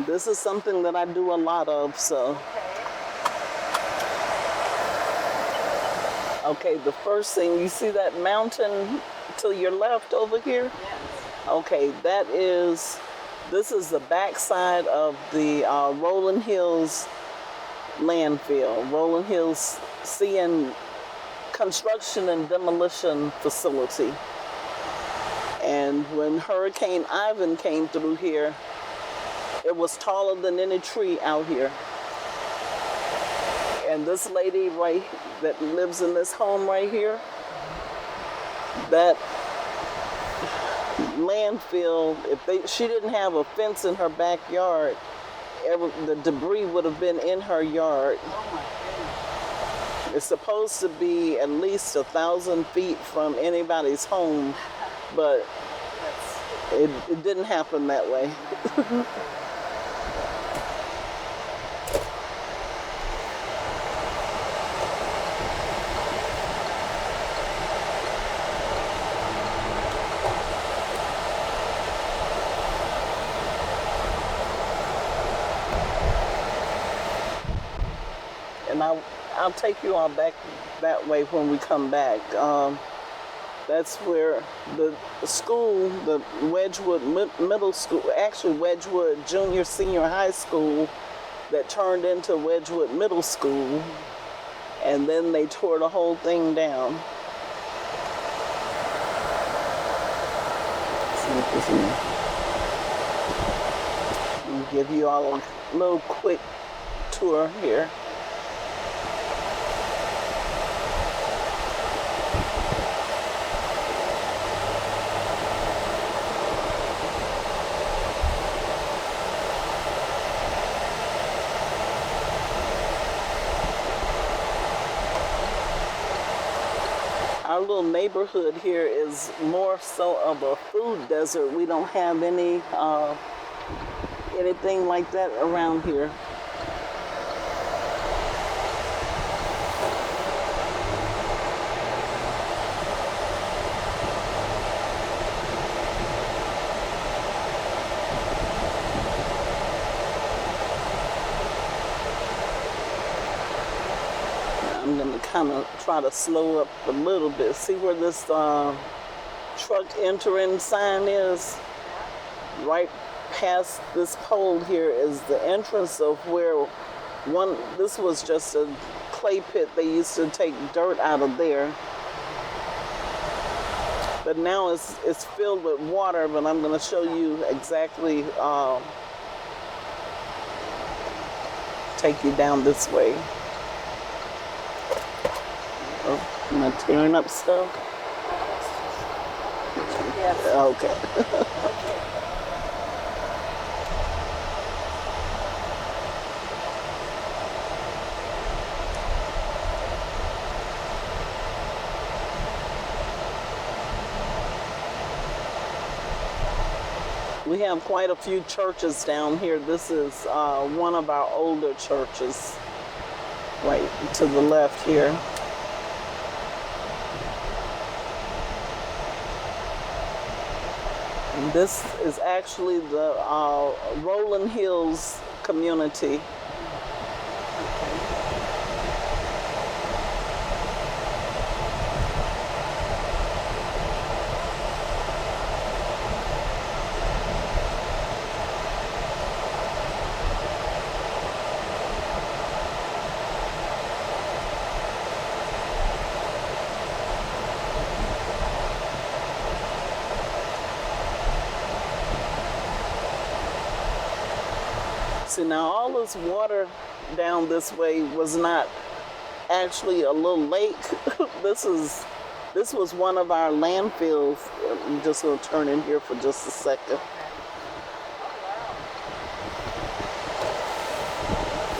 this is something that I do a lot of, so. Okay, the first thing, you see that mountain to your left over here? Yes. Okay, this is the backside of the Rolling Hills landfill. Rolling Hills Construction and Demolition Facility. And when Hurricane Ivan came through here, it was taller than any tree out here. And this lady that lives in this home right here, that landfill, she didn't have a fence in her backyard, the debris would have been in her yard. Oh my goodness. It's supposed to be at least 1,000 feet from anybody's home, but it didn't happen that way. And I'll take you all back that way when we come back. That's where the school, the Wedgwood Middle School, actually Wedgwood Junior Senior High School, that turned into Wedgwood Middle School, and then they tore the whole thing down. I'll give you all a little quick tour here. Our little neighborhood here is more so of a food desert. We don't have anything like that around here. I'm going to kind of try to slow up a little bit. See where this truck entering sign is? Right past this pole here is the entrance of where this was just a clay pit. They used to take dirt out of there. But now it's filled with water, but I'm going to show you exactly, take you down this way. Oh, am I tearing up stuff? Yes. Okay. We have quite a few churches down here. This is one of our older churches, right to the left here. And this is actually the Rolling Hills community. See, now all this water down this way was not actually a little lake. This was one of our landfills. I'm just going to turn in here for just a second.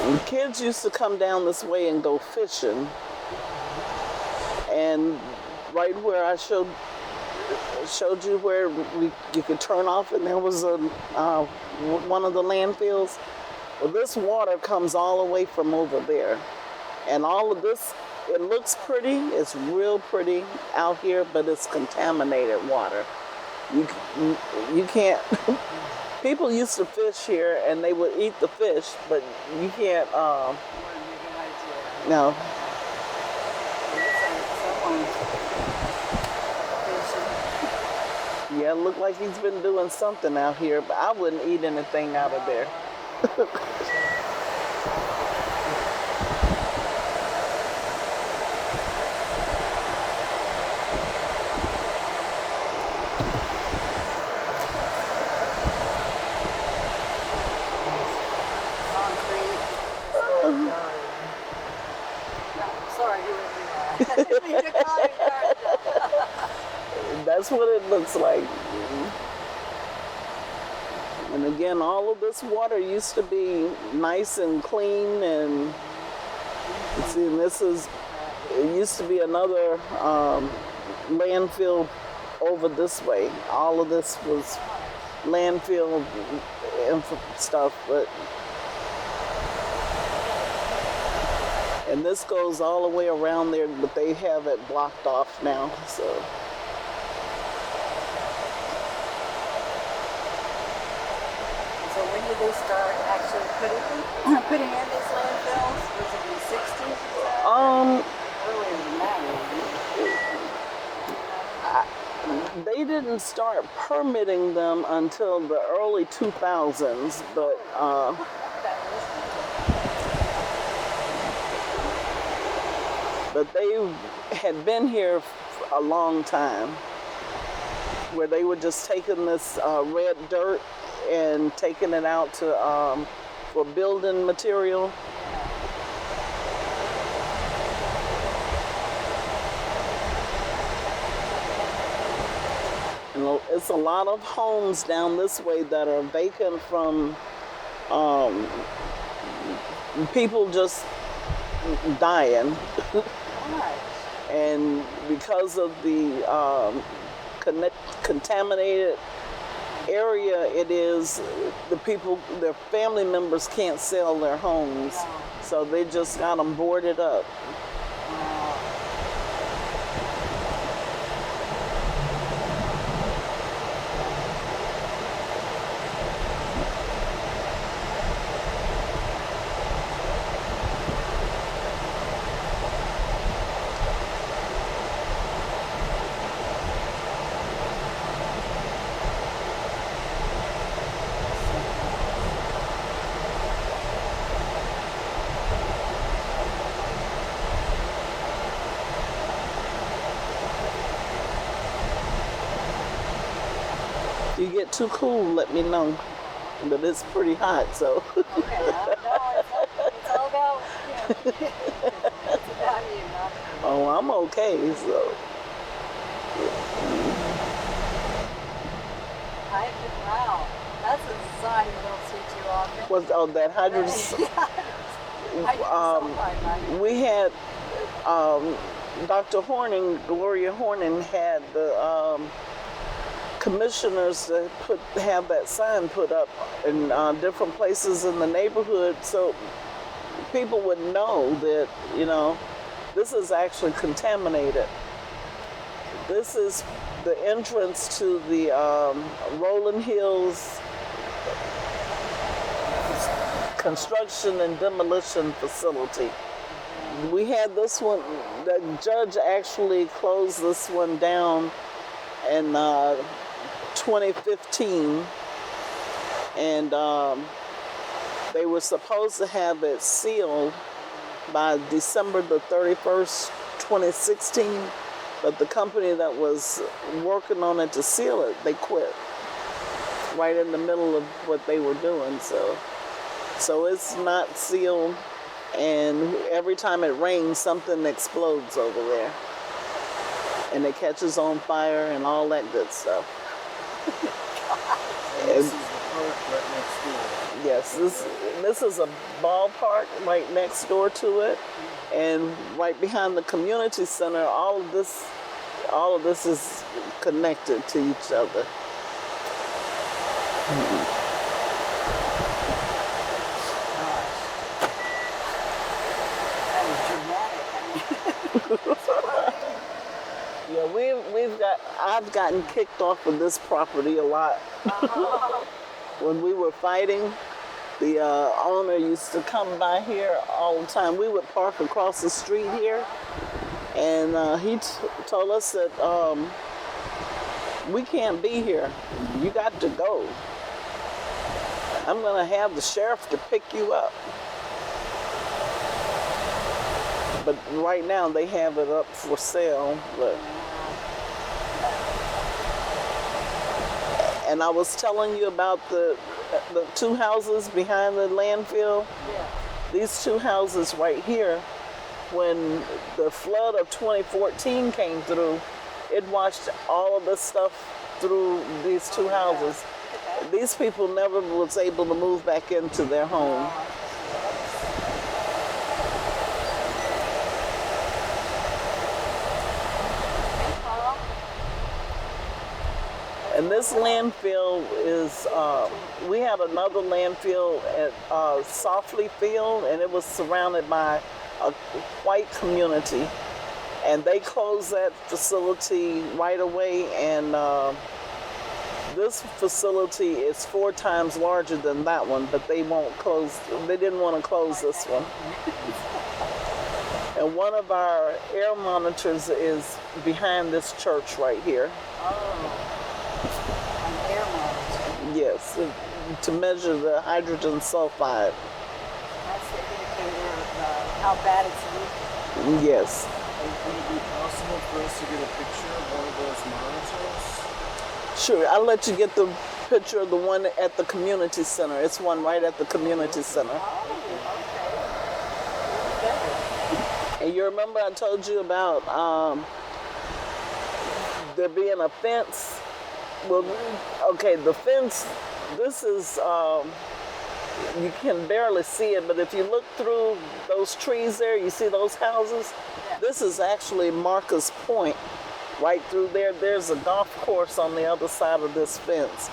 And kids used to come down this way and go fishing. And right where I showed you where you could turn off, and there was one of the landfills. Well, this water comes all the way from over there. And all of this, it looks pretty, it's real pretty out here, but it's contaminated water. You can't People used to fish here, and they would eat the fish, but you can't. No. Yeah, it looked like he's been doing something out here, but I wouldn't eat anything out of there. That's what it looks like. And again, all of this water used to be nice and clean, and see, and it used to be another landfill over this way. All of this was landfill and stuff, and this goes all the way around there, but they have it blocked off now, so. So when did they start actually putting in these landfills? Was it in the 60s? Earlier than that, They didn't start permitting them until the early 2000s, but they had been here a long time, where they were just taking this red dirt and taking it out to for building material. And it's a lot of homes down this way that are vacant from people just dying. And because of the contaminated area it is, the people, their family members can't sell their homes, so they just got them boarded up. If you get too cool, let me know. But it's pretty hot, so. okay, no, it's all about, it's about you, not me. Oh, I'm okay, so. Wow, that's a sign you don't see too often. That hydrogen. We had Dr. Horning, Gloria Horning, had the commissioners that have that sign put up in different places in the neighborhood, so people would know that, this is actually contaminated. This is the entrance to the Rolling Hills Construction and Demolition Facility. We had this one, the judge actually closed this one down in 2015, and they were supposed to have it sealed by December the 31st, 2016, but the company that was working on it to seal it, they quit right in the middle of what they were doing, so it's not sealed, and every time it rains, something explodes over there, and it catches on fire and all that good stuff. This is the park right next door. Yes, this is a ballpark right next door to it, and right behind the community center. All of this is connected to each other. That was dramatic. Yeah, I've gotten kicked off of this property a lot. when we were fighting, the owner used to come by here all the time. We would park across the street here, and he told us that we can't be here. You got to go. I'm going to have the sheriff to pick you up. But right now they have it up for sale. And I was telling you about the two houses behind the landfill. Yeah. These two houses right here, when the flood of 2014 came through, it washed all of this stuff through these two houses. Okay. These people never was able to move back into their home. And this landfill is, we had another landfill at Softly Field, and it was surrounded by a white community. And they closed that facility right away, and this facility is 4 times larger than that one, but they won't close, they didn't want to close this one. And one of our air monitors is behind this church right here. Oh. An air monitor. Yes, to measure the hydrogen sulfide. That's the indicator of how bad it's leaking. Yes. Would it be possible for us to get a picture of one of those monitors? Sure, I'll let you get the picture of the one at the community center. It's one right at the community center. Oh, okay. And you remember I told you about there being a fence? Well, okay, the fence, this is, you can barely see it, but if you look through those trees there, you see those houses? Yeah. This is actually Marcus Point. Right through there, there's a golf course on the other side of this fence.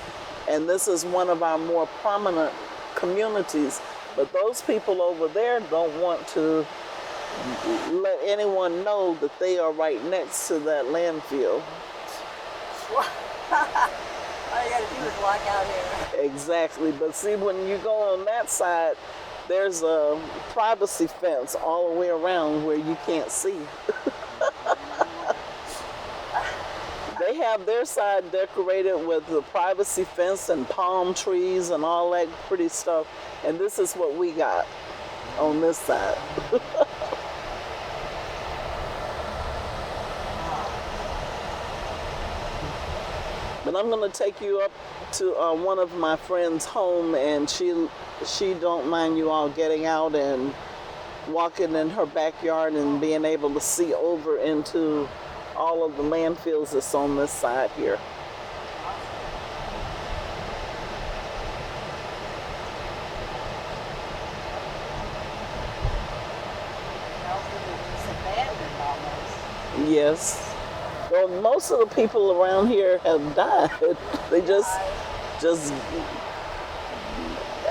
And this is one of our more prominent communities. But those people over there don't want to let anyone know that they are right next to that landfill. All you gotta do is walk out here. Exactly, but see, when you go on that side, there's a privacy fence all the way around where you can't see. They have their side decorated with the privacy fence and palm trees and all that pretty stuff, and this is what we got on this side. But I'm gonna take you up to one of my friends' home, and she don't mind you all getting out and walking in her backyard and being able to see over into all of the landfills that's on this side here. It's abandoned almost. Yes. Well, most of the people around here have died. They just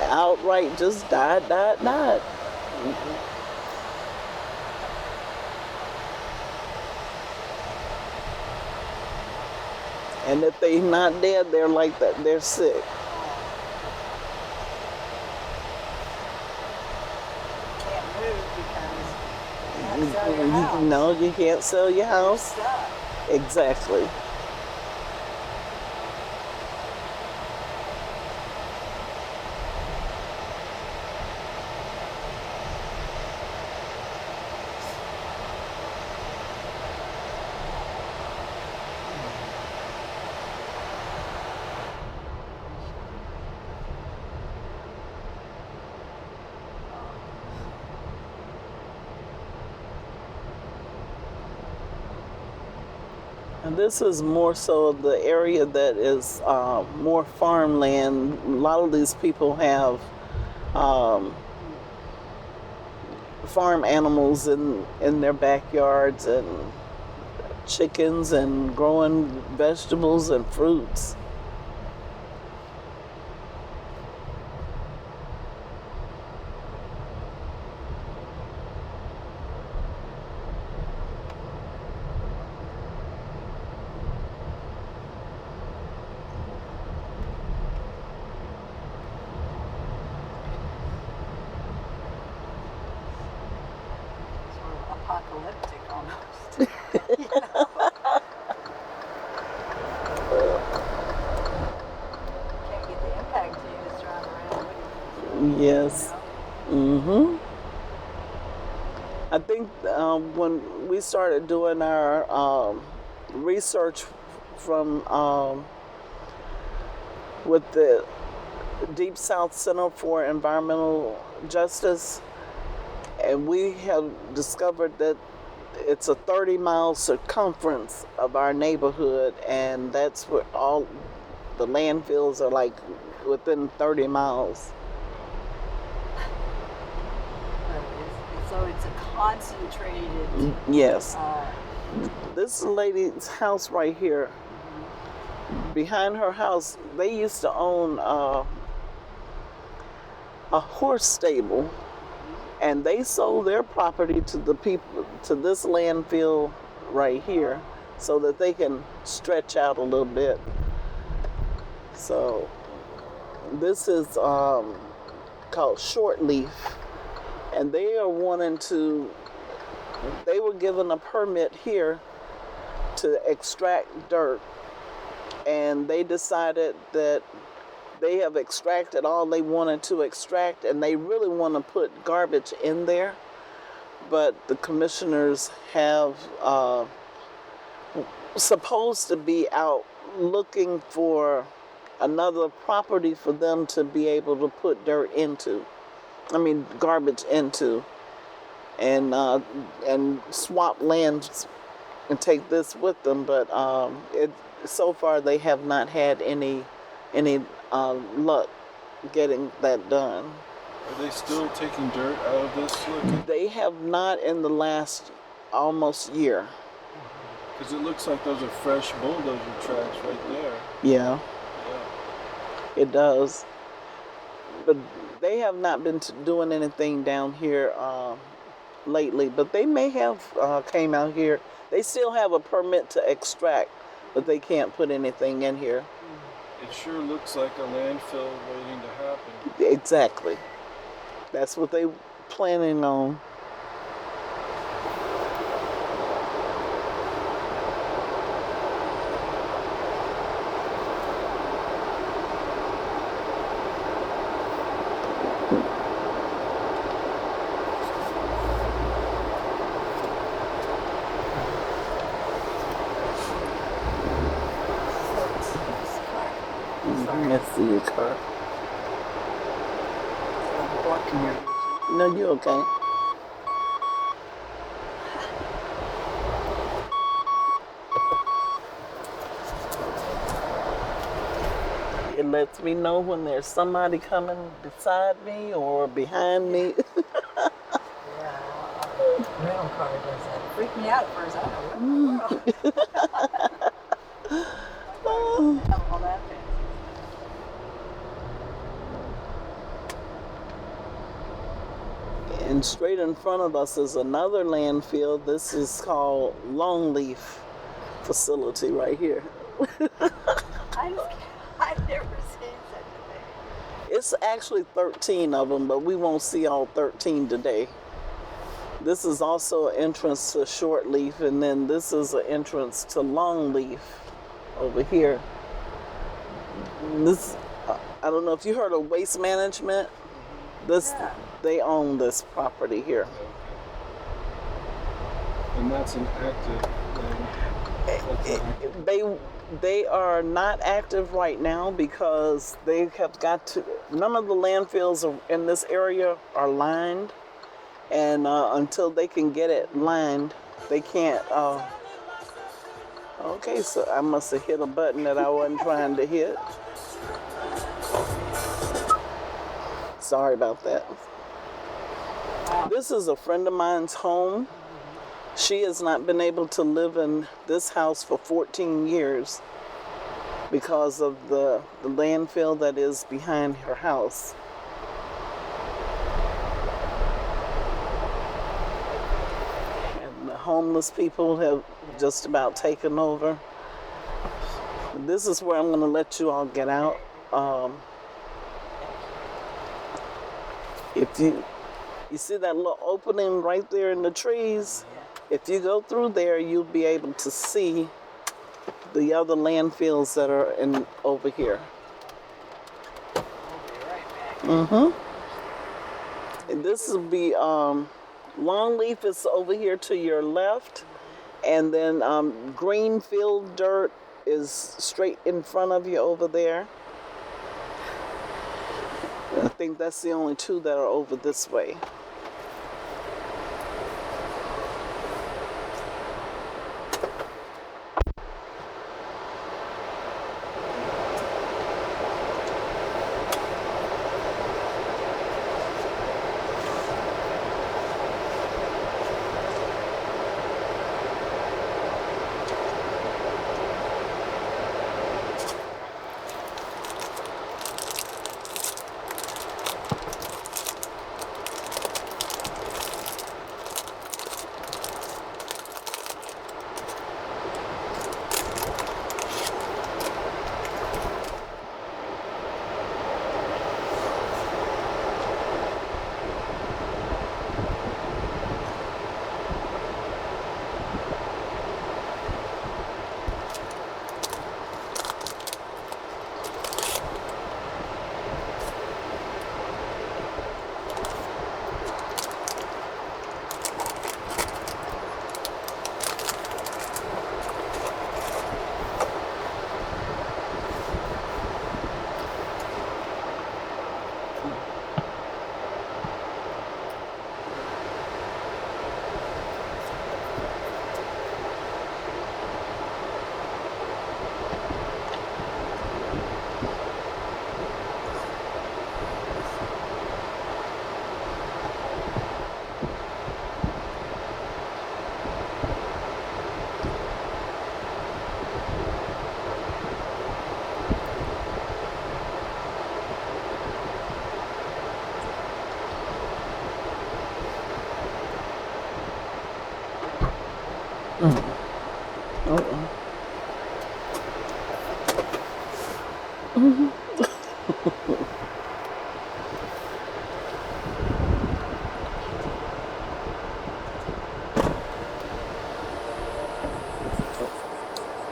outright just died. And if they're not dead, they're like that. They're sick. Can't move because you have to sell your house. No, you can't sell your house. Stuck. Exactly. And this is more so the area that is more farmland. A lot of these people have farm animals in their backyards, and chickens, and growing vegetables and fruits. apocalyptic almost. You know? Can't get the impact till you just drive around with it. Yes. Mm-hmm. I think when we started doing our research from with the Deep South Center for Environmental Justice, and we have discovered that it's a 30-mile circumference of our neighborhood, and that's where all the landfills are, like within 30 miles. So it's a concentrated. Yes. This lady's house right here, behind her house, they used to own a horse stable, and they sold their property to the people, to this landfill right here, so that they can stretch out a little bit. So this is called Shortleaf, and they are wanting to, they were given a permit here to extract dirt, and they decided that they have extracted all they wanted to extract, and they really want to put garbage in there, but the commissioners have supposed to be out looking for another property for them to be able to put dirt into. I mean, garbage into, and swap lands and take this with them. But so far they have not had any luck getting that done. Are they still taking dirt out of this? Look, They have not in the last almost year. because it looks like those are fresh bulldozer tracks right there. Yeah, Yeah. it does. But they have not been doing anything down here lately. But they may have came out here. They still have a permit to extract, but they can't put anything in here. It sure looks like a landfill waiting to happen. Exactly. That's what they planning on. Let's see your car. No, you're okay. It lets me know when there's somebody coming beside me or behind me. Yeah, rental car does that. Freaked me out at first. I don't know what in the world. All that fancy. And straight in front of us is another landfill. This is called Longleaf Facility right here. I've never seen such a thing. It's actually 13 of them, but we won't see all 13 today. This is also an entrance to Shortleaf, and then this is an entrance to Longleaf over here. This, I don't know if you heard of Waste Management. This, Yeah. they own this property here. And that's an active thing. They are not active right now because they have got to, none of the landfills in this area are lined, and until they can get it lined, they can't. Okay, so I must have hit a button that I wasn't trying to hit. Sorry about that. This is a friend of mine's home. She has not been able to live in this house for 14 years because of the landfill that is behind her house. And the homeless people have just about taken over. This is where I'm going to let you all get out. If you see that little opening right there in the trees, If you go through there, you'll be able to see the other landfills that are in over here. We'll be right back. Mm-hmm. And this will be Longleaf is over here to your left, and then Greenfield Dirt is straight in front of you over there. I think that's the only two that are over this way.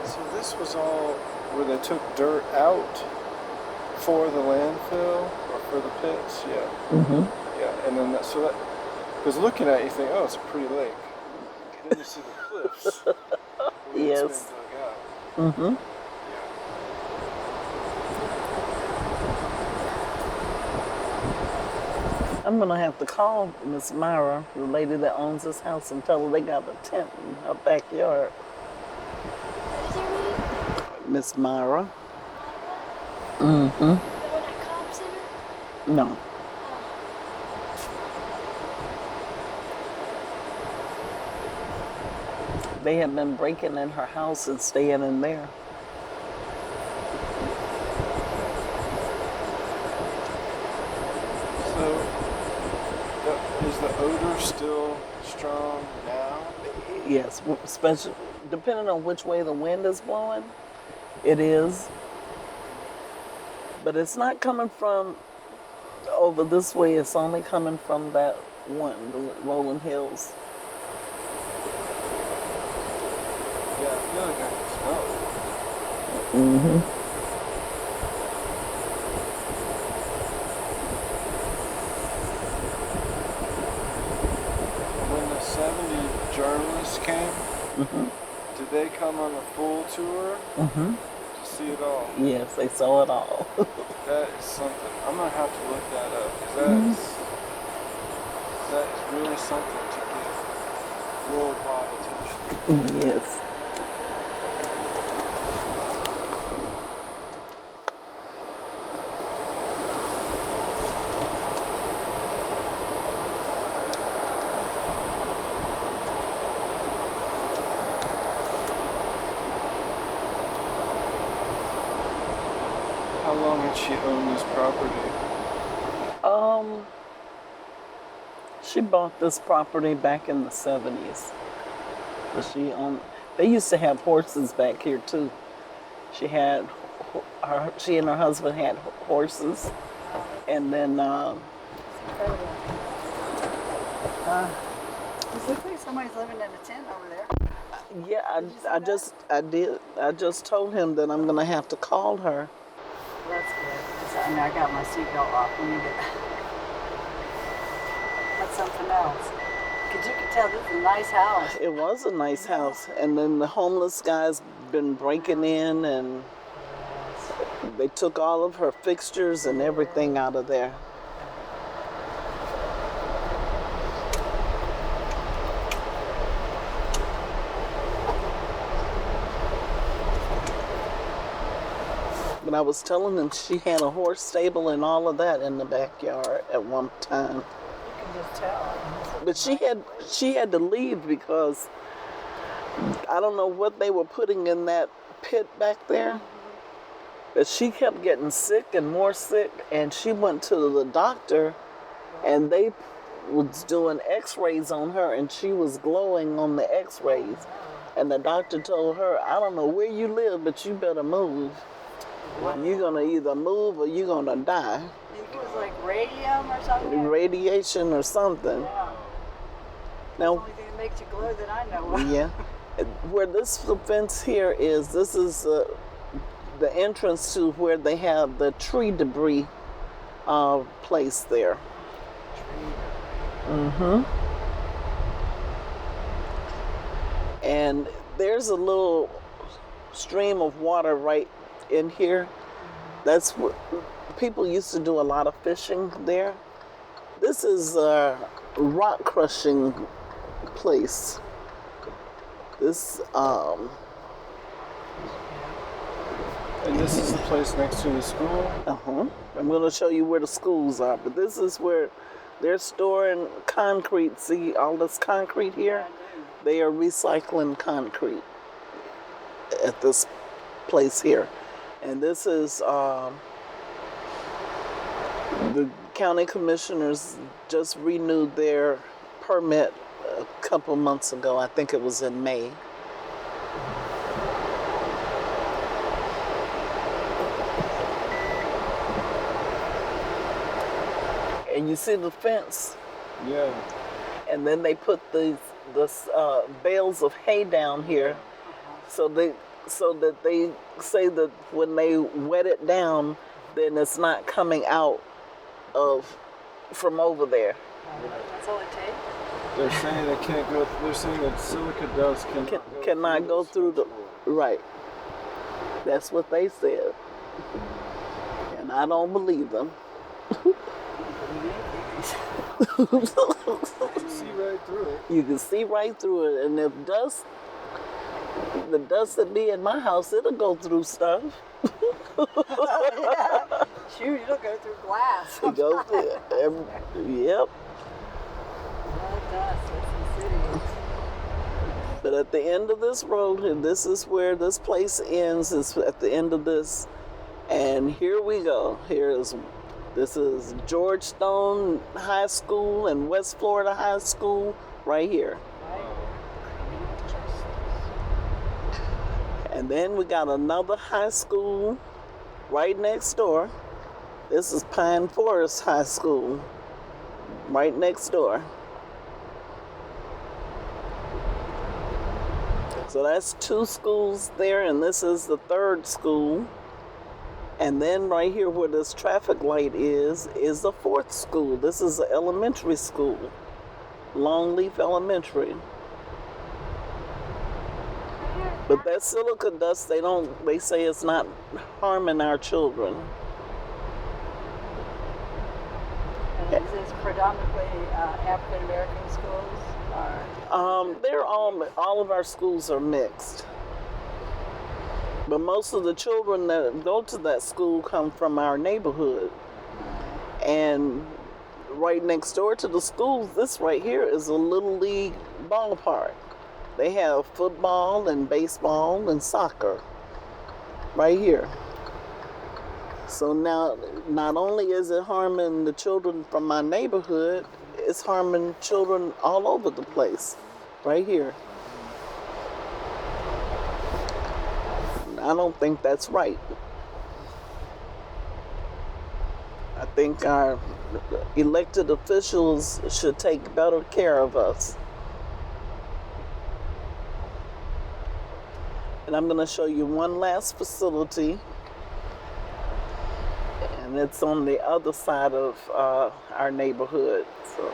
So this was all where they took dirt out for the landfill or for the pits, yeah. Mm-hmm. Yeah, and then that, so that, because looking at it, you think, oh, it's a pretty lake. Then you see the cliffs. Where Yes. It's been dug out. Mm-hmm. I'm gonna have to call Miss Myra, the lady that owns this house, and tell her they got a tent in her backyard. What is your name? Miss Myra. Myra? Mm-hmm. The one at Cobb Center? No. They have been breaking in her house and staying in there. So, is the odor still strong now? Yes, especially depending on which way the wind is blowing, it is. But it's not coming from over this way. It's only coming from that one, the rolling hills. Yeah, I feel like I can smell it. Mm-hmm. When the 70 journalists came, did they come on a full tour Mm-hmm. to see it all? Yes, they saw it all. That is something. I'm gonna have to look that up because that's really something to get worldwide attention. Yes. How long had she owned this property? She bought this property back in the 70s. But they used to have horses back here too. She and her husband had horses. And then, It looks like somebody's living in a tent over there. Yeah, Did you see I that? just, I did. I just told him that I'm gonna have to call her. Well, that's good. I mean, I got my seatbelt off. Let me get. That's something else. Cause you can tell this is a nice house. It was a nice house, and then the homeless guy's been breaking in, and they took all of her fixtures and everything out of there. But I was telling him she had a horse stable and all of that in the backyard at one time. You can just tell. But she had to leave because I don't know what they were putting in that pit back there. But she kept getting sick and more sick, and she went to the doctor, and they was doing x-rays on her, and she was glowing on the x-rays. And the doctor told her, I don't know where you live, but you better move. You're gonna either move or you're gonna die. I think it was like radium or something. Radiation or something. Yeah. Now, Only thing that makes you glow that I know of. yeah. Where this fence here is, this is the entrance to where they have the tree debris place there. Mm-hmm. And there's a little stream of water right in here. That's what people used to do a lot of fishing there. This is a rock crushing place. This And this is the place next to the school? I'm going to show you where the schools are, but this is where they're storing concrete. See all this concrete here? They are recycling concrete at this place here. And this is the county commissioners just renewed their permit a couple months ago. I think it was in May. And you see the fence? Yeah. And then they put these bales of hay down here, so that they say that when they wet it down, then it's not coming out from over there. That's all it takes. They're saying they can't go. They're saying that silica dust Cannot go through the right. That's what they said, and I don't believe them. You can see right through it. You can see right through it, and if the dust that be in my house, it'll go through stuff. Yeah. Shoot, it'll go through glass. It goes through. Yep. Well, it does. It's the city. But at the end of this road, and this is where this place ends, is at the end of this. And here we go. This is Georgetown High School and West Florida High School right here. And then we got another high school right next door. This is Pine Forest High School right next door. So that's two schools there, and this is the third school. And then right here where this traffic light is the fourth school. This is an elementary school, Longleaf Elementary. But that silica dust, they say it's not harming our children. And is this predominantly African American schools? Or? They're all of our schools are mixed. But most of the children that go to that school come from our neighborhood. And right next door to the schools, this right here is a little league ballpark. They have football and baseball and soccer right here. So now, not only is it harming the children from my neighborhood, it's harming children all over the place, right here. I don't think that's right. I think our elected officials should take better care of us. And I'm going to show you one last facility. And it's on the other side of our neighborhood. So.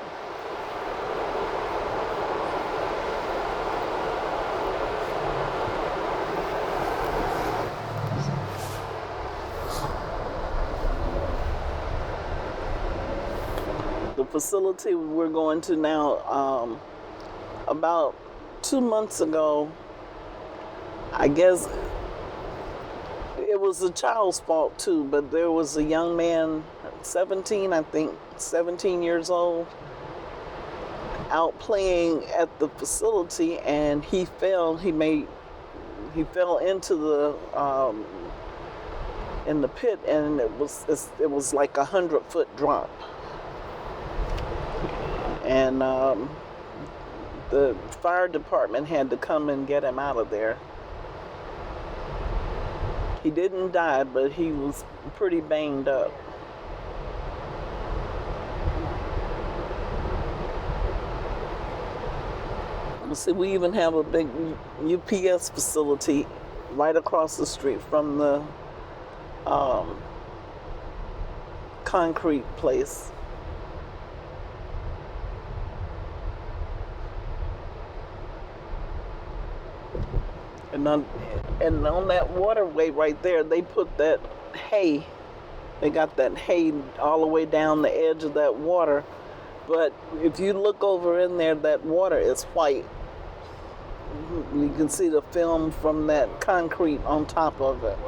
The facility we're going to now, about 2 months ago, I guess it was the child's fault too, but there was a young man, 17, I think, 17 years old, out playing at the facility, and he fell. He fell into the in the pit, and it was like 100-foot drop. And the fire department had to come and get him out of there. He didn't die, but he was pretty banged up. See, we even have a big UPS facility right across the street from the concrete place. And on that waterway right there, they put that hay. They got that hay all the way down the edge of that water. But if you look over in there, that water is white. You can see the film from that concrete on top of it.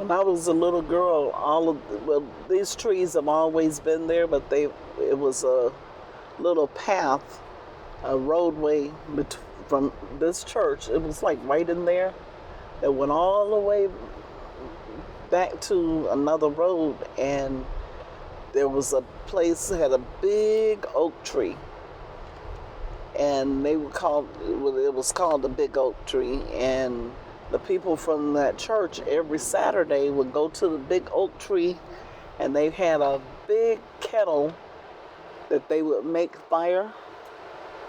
When I was a little girl, these trees have always been there, but it was a little path, a roadway from this church. It was like right in there. It went all the way back to another road, and there was a place that had a big oak tree, and it was called the Big Oak Tree. And the people from that church every Saturday would go to the Big Oak Tree, and they had a big kettle that they would make fire,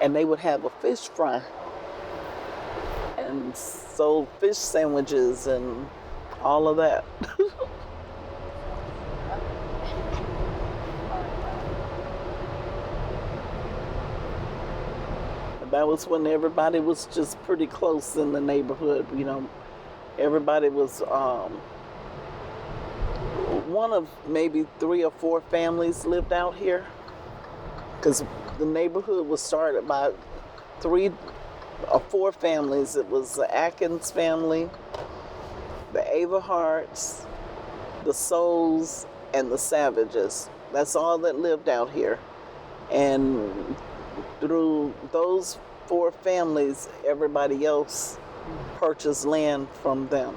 and they would have a fish fry and sold fish sandwiches and all of that. That was when everybody was just pretty close in the neighborhood. You know, everybody was one of maybe 3 or 4 families lived out here, because the neighborhood was started by 3 or 4 families. It was the Atkins family, the Averharts, the Soles, and the Savages. That's all that lived out here. And through those 4 families, everybody else purchased land from them.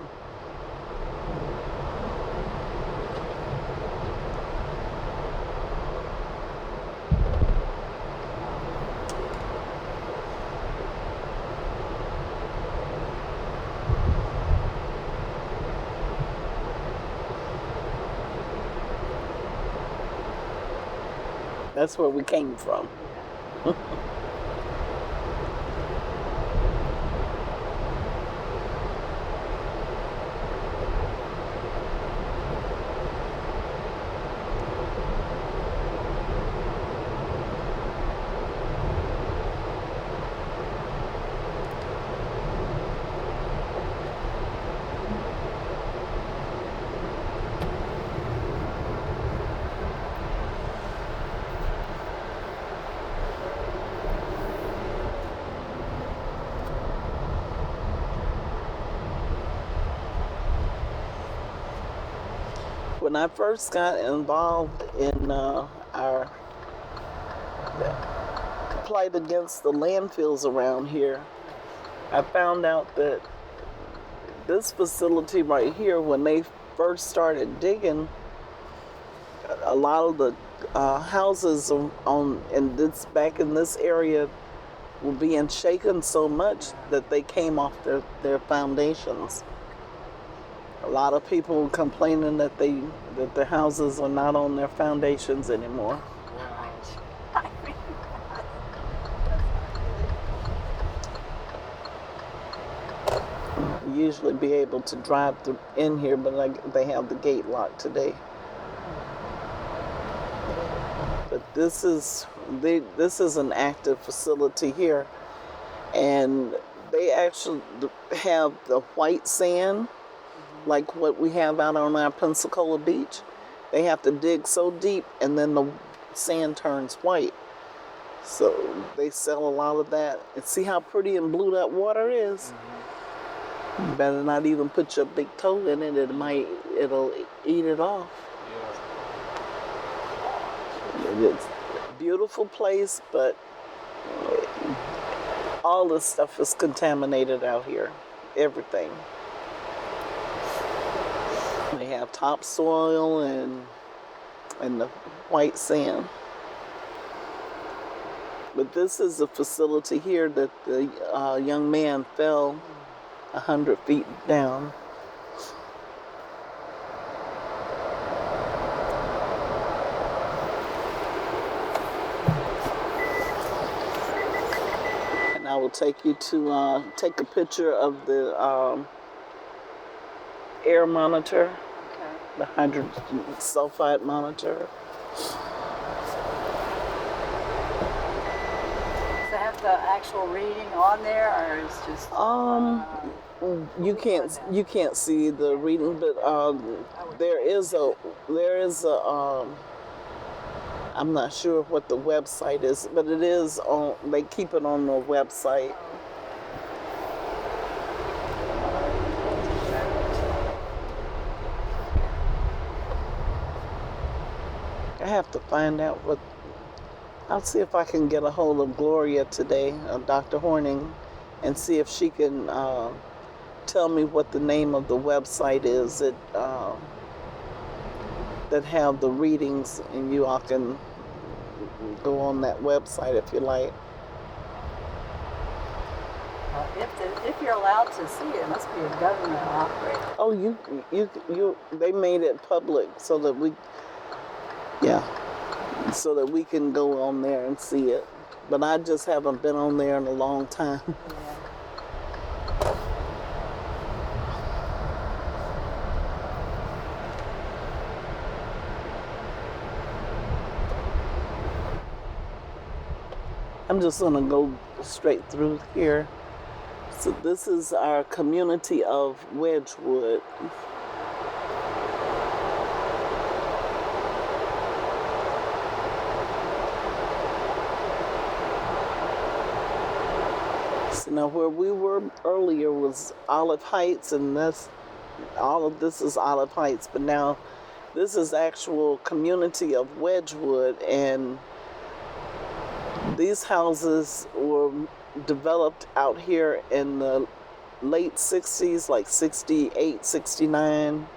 That's where we came from. when I first got involved in our plight against the landfills around here, I found out that this facility right here, when they first started digging, a lot of the houses back in this area were being shaken so much that they came off their foundations. A lot of people complaining that the houses are not on their foundations anymore. You usually be able to drive in here, but they have the gate locked today. But this is an active facility here, and they actually have the white sand, like what we have out on our Pensacola beach. They have to dig so deep, and then the sand turns white. So they sell a lot of that. And see how pretty and blue that water is? You better not even put your big toe in it. It'll eat it off. Yeah. It's a beautiful place, but all this stuff is contaminated out here. Everything. They have topsoil and the white sand. But this is a facility here that the young man fell 100 feet down. And I will take you to take a picture of the air monitor, the hydrogen sulfide monitor. The actual reading on there, or is just you can't see the reading, but there is a I'm not sure what the website is, but it is on. They keep it on their website. I have to find out what. I'll see if I can get a hold of Gloria today, Dr. Horning, and see if she can tell me what the name of the website is that have the readings, and you all can go on that website if you like. If you're allowed to see it, it must be a government operated. Oh, they made it public so that so that we can go on there and see it. But I just haven't been on there in a long time. Yeah. I'm just gonna go straight through here. So this is our community of Wedgwood. Now, where we were earlier was Olive Heights, and all of this is Olive Heights, but now this is actual community of Wedgwood, and these houses were developed out here in the late 60s, like 68, 69,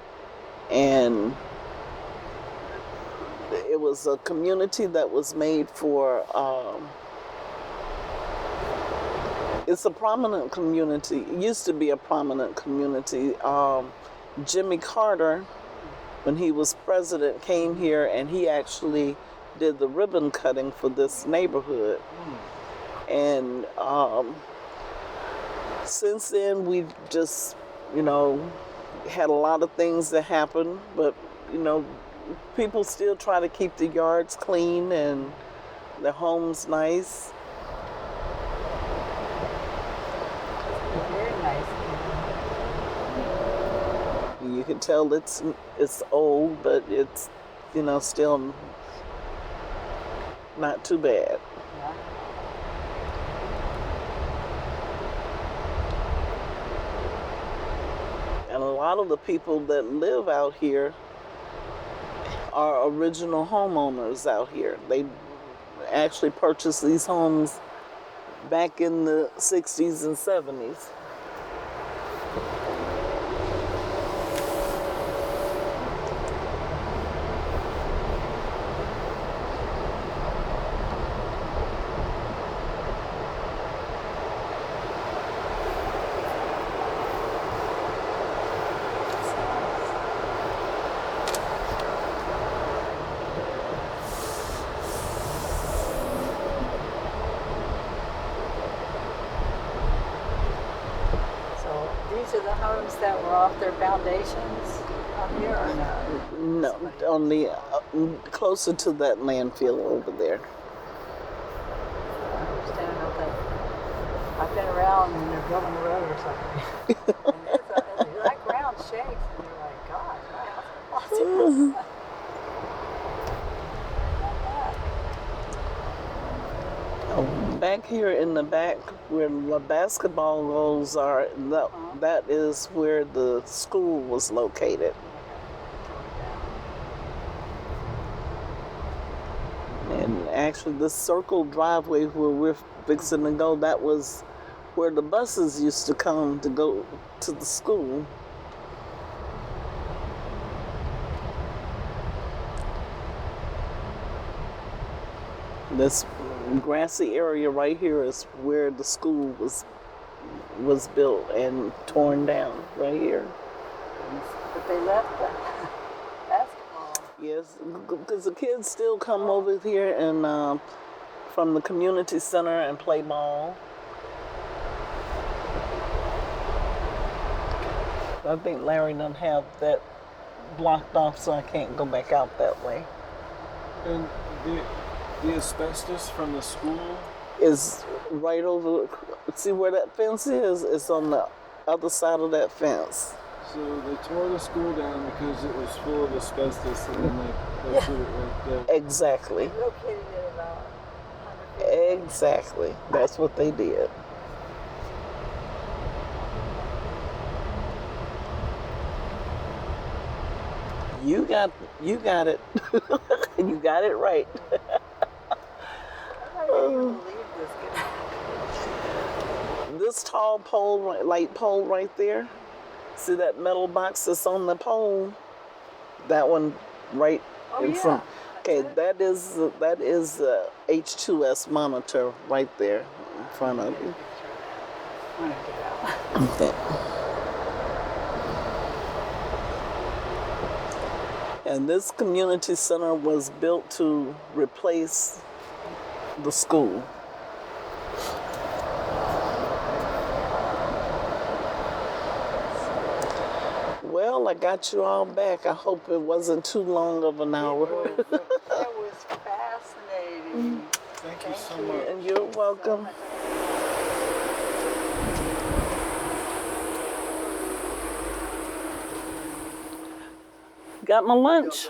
and it was a community that was made for it's a prominent community. It used to be a prominent community. Jimmy Carter, when he was president, came here and he actually did the ribbon cutting for this neighborhood. And since then, we've just, had a lot of things that happen, but, people still try to keep the yards clean and their homes nice. You can tell it's old, but it's, still not too bad. Yeah. And a lot of the people that live out here are original homeowners out here. They actually purchased these homes back in the 60s and 70s. These are the homes that were off their foundations up here, or no? No, only closer to that landfill over there. I understand how that. I've been around when they're building the road or something. And that ground shakes, and you're like, gosh, my house is awesome. Back here in the back where the basketball goals are, that is where the school was located. And actually this circle driveway where we're fixing to go, that was where the buses used to come to go to the school. This grassy area right here is where the school was built and torn down right here. But they left the basketball. Yes, because the kids still come over here and from the community center and play ball. I think Larry doesn't have that blocked off, so I can't go back out that way. And the asbestos from the school is right over, see where that fence is? It's on the other side of that fence. So they tore the school down because it was full of asbestos, and then they put it right there. Exactly. Located it about 100 feet. Exactly. That's what they did. You got it. You got it right. I can't even believe this. This tall pole, light pole right there. See that metal box that's on the pole? That one right in front. Okay, that is the H2S monitor right there in front of you. Okay. And this community center was built to replace the school. Well, I got you all back. I hope it wasn't too long of an hour. It was fascinating. Thank you so much. And you're welcome. Got my lunch.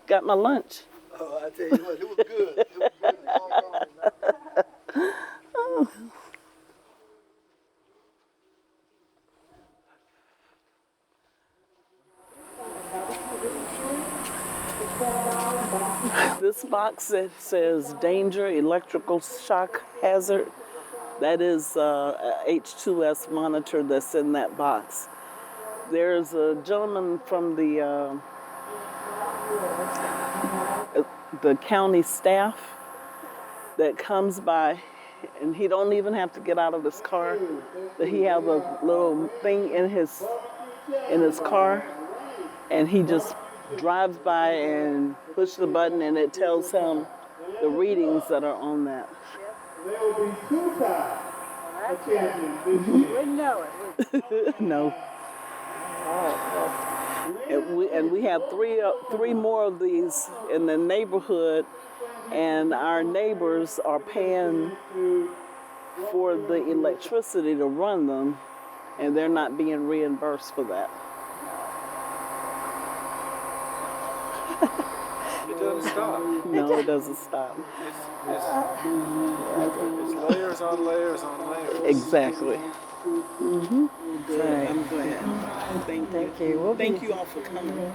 Got my lunch. Oh, I tell you what, it was good. It was good. This box that says danger, electrical shock hazard, that is a H2S monitor that's in that box. There's a gentleman from the county staff that comes by, and he don't even have to get out of his car. But he has a little thing in his car, and he just drives by and pushes the button, and it tells him the readings that are on that. There will be 2 times. You wouldn't know it. No. And we have three more of these in the neighborhood, and our neighbors are paying for the electricity to run them, and they're not being reimbursed for that. It doesn't stop. No, it doesn't stop. It's layers on layers on layers. Exactly. I'm glad. Thank you. We'll Thank be, you all for coming.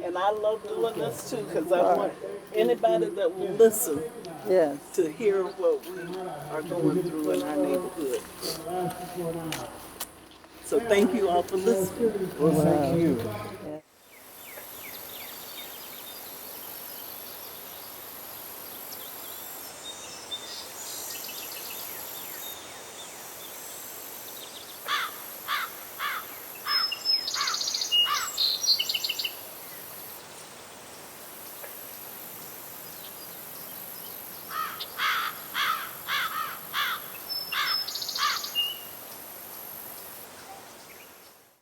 And I love doing this too because I want anybody that will listen yes. to hear what we are going through in our neighborhood. So thank you all for listening. Well, thank you. Yes.